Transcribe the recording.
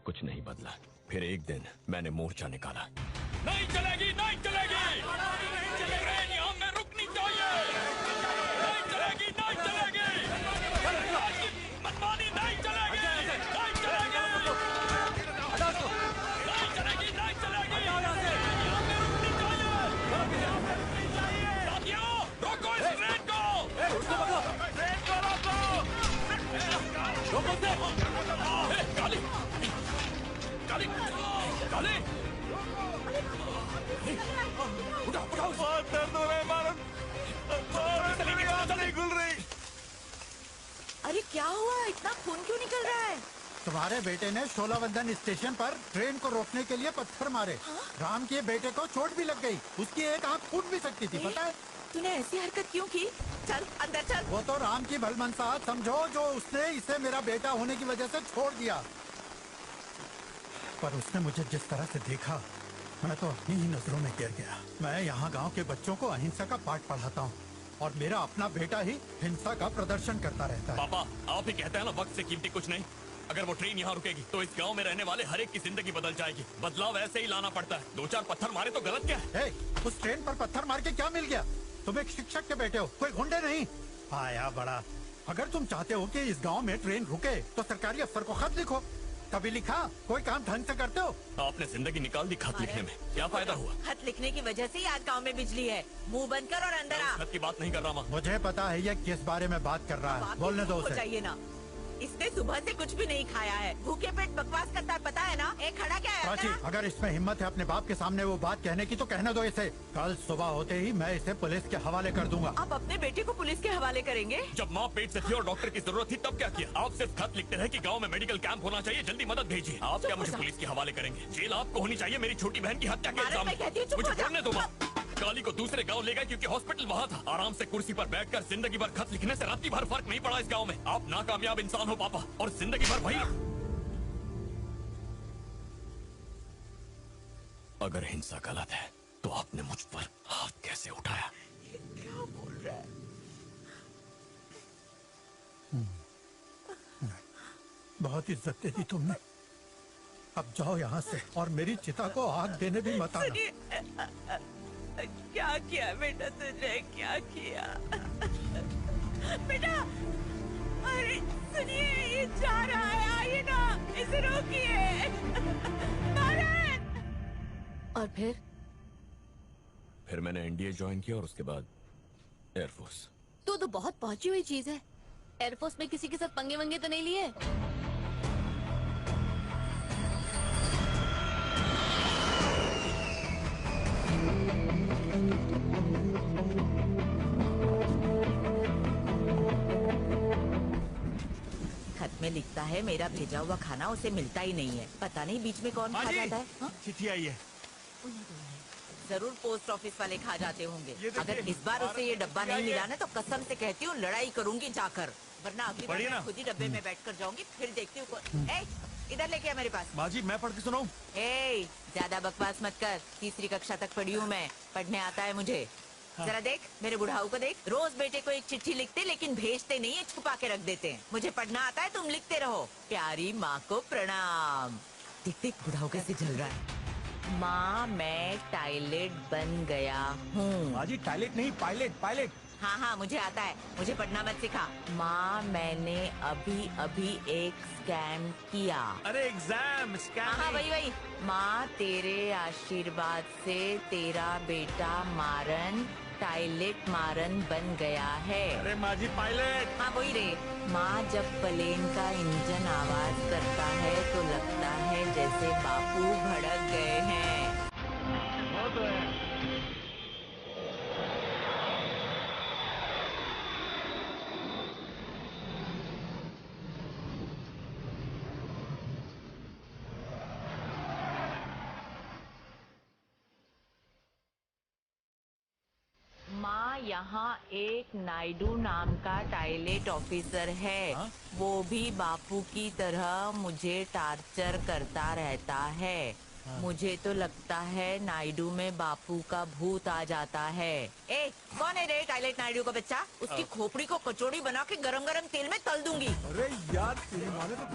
कुछ नहीं बदला। फिर एक दिन मैंने मोर्चा निकाला। नहीं चलेगी, नहीं चलेगी, ट्रेन यहाँ में रुकनी चाहिए। नहीं चलेगी, नहीं चलेगी, मनमानी नहीं चलेगी, नहीं चलेगी, नहीं चलेगी, नहीं चलेगी, यहाँ में रुकनी चाहिए। साथियों, रोको इस ट्रेन को, ट्रेन को रोको, रोको से। काली, काली, काली, उठाओ, उठाओ, बहुत दर्द हो रहा है मालूम, नहीं खुल रही। अरे क्या हुआ, इतना खून क्यों निकल रहा है? तुम्हारे बेटे ने शोलावंदन स्टेशन पर ट्रेन को रोकने के लिए पत्थर मारे। राम के बेटे को चोट भी लग गई, उसकी एक आंख फूट भी सकती थी, पता है? तूने ऐसी हरकत क्यों की? चल अंदर चल। वो तो राम की भलमनसा समझो, जो उसने इसे मेरा बेटा होने की वजह से छोड़ दिया। पर उसने मुझे जिस तरह से देखा, मैं तो अपनी ही नजरों में गिर गया। मैं यहाँ गांव के बच्चों को अहिंसा का पाठ पढ़ाता हूँ और मेरा अपना बेटा ही हिंसा का प्रदर्शन करता रहता है। पापा, आप ही कहते हैं ना, वक्त से कीमती कुछ नहीं। अगर वो ट्रेन यहाँ रुकेगी तो इस गांव में रहने वाले हर एक की जिंदगी बदल जाएगी। बदलाव ऐसे ही लाना पड़ता है। 2-4 पत्थर मारे तो गलत क्या है? उस ट्रेन पर पत्थर मार के क्या मिल गया? तुम एक शिक्षक के बेटे हो, कोई गुंडे नहीं। आया बड़ा, अगर तुम चाहते हो कि इस गांव में ट्रेन रुके तो सरकारी अफसर को खत लिखो। कभी लिखा? कोई काम ढंग से करते हो? आपने जिंदगी निकाल दी खत लिखने में, क्या फायदा हुआ? खत लिखने की वजह से ही आज गांव में बिजली है। मुंह बंद कर और अंदर आ। खत की बात नहीं कर रहा माँ। मुझे पता है ये किस बारे में बात कर रहा है, बोलने दो उसे। चाहिए ना, इसने सुबह से कुछ भी नहीं खाया है, भूखे पेट बकवास करता है, पता है ना? एक खड़ा क्या है? प्राची, अगर इसमें हिम्मत है अपने बाप के सामने वो बात कहने की तो कहने दो इसे। कल सुबह होते ही मैं इसे पुलिस के हवाले कर दूंगा। आप अपने बेटे को पुलिस के हवाले करेंगे? जब माँ पेट से थी और डॉक्टर की जरूरत थी तब क्या किया? आप सिर्फ खत लिखते रहे कि गांव में मेडिकल कैंप होना चाहिए, जल्दी मदद भेजिए। आप क्या मुझे पुलिस के हवाले करेंगे? जेल आपको होनी चाहिए मेरी छोटी बहन की हत्या के इल्जाम में। मुझे छोड़ने दो माँ। काली को दूसरे गांव ले गए क्योंकि हॉस्पिटल वहाँ था। आराम से कुर्सी पर बैठकर जिंदगी भर खत लिखने से रात्रि भर फर्क नहीं पड़ा इस गांव में। आप नाकामयाब इंसान हो पापा, और जिंदगी भर वही। अगर हिंसा गलत है तो आपने मुझ पर हाथ कैसे उठाया? क्या बोल रहा है? बहुत इज्जत दे दी तुमने, अब जाओ यहाँ से और मेरी चिता को आग देने भी मत आना। क्या किया बेटा तुझे, क्या किया बेटा? अरे सुनिए, ये जा रहा है, आइए ना, इसे रोकिए। और फिर मैंने एनडीए ज्वाइन किया और उसके बाद एयरफोर्स। तो बहुत पहुंची हुई चीज है। एयरफोर्स में किसी के साथ पंगे वंगे तो नहीं लिए? खत में लिखता है मेरा भेजा हुआ खाना उसे मिलता ही नहीं है। पता नहीं बीच में कौन खा जाता है। हाँ? चिट्ठी आई है। जरूर पोस्ट ऑफिस वाले खा जाते होंगे। अगर इस बार उसे ये डब्बा नहीं मिला ना तो कसम से कहती हूँ लड़ाई करूंगी जाकर, वरना अगली बार मैं खुद ही डब्बे में बैठकर जाऊंगी। फिर देखती हूँ। इधर लेके आ मेरे पास। माँ जी, मैं पढ़ के सुनाऊं? ज्यादा बकवास मत कर, 3री कक्षा तक पढ़ी हूँ मैं, पढ़ने आता है मुझे। जरा देख मेरे बुढ़ाऊ को देख, रोज बेटे को एक चिट्ठी लिखते लेकिन भेजते नहीं है, छुपा के रख देते हैं। मुझे पढ़ना आता है, तुम लिखते रहो। प्यारी माँ को प्रणाम। देख देख बुढ़ाऊ कैसे जल रहा है। माँ मैं टायलेट बन गया हूँ। माँ जी, टायलेट नहीं, पायलट, पायलट। हाँ हाँ मुझे आता है, मुझे पढ़ना मत सिखा। माँ मैंने अभी अभी एक स्कैम किया। अरे एग्जाम स्कैम। हाँ वही। माँ तेरे आशीर्वाद से तेरा बेटा मारन टायलेट मारन बन गया है। अरे माँ जी, पायलट। हाँ वही रे। माँ जब प्लेन का इंजन आवाज करता है तो लगता है जैसे बापू भड़क गए हैं। वो तो है। माँ यहाँ एक नायडू नाम का टायलेट ऑफिसर है। हाँ? वो भी बापू की तरह मुझे टार्चर करता रहता है। हाँ। मुझे तो लगता है नायडू में बापू का भूत आ जाता है। कौन है रे टायलेट नायडू का बच्चा? उसकी खोपड़ी को कचौड़ी बना के गरम गरम तेल में तल दूंगी। अरे यार, तेरी माँ ने तो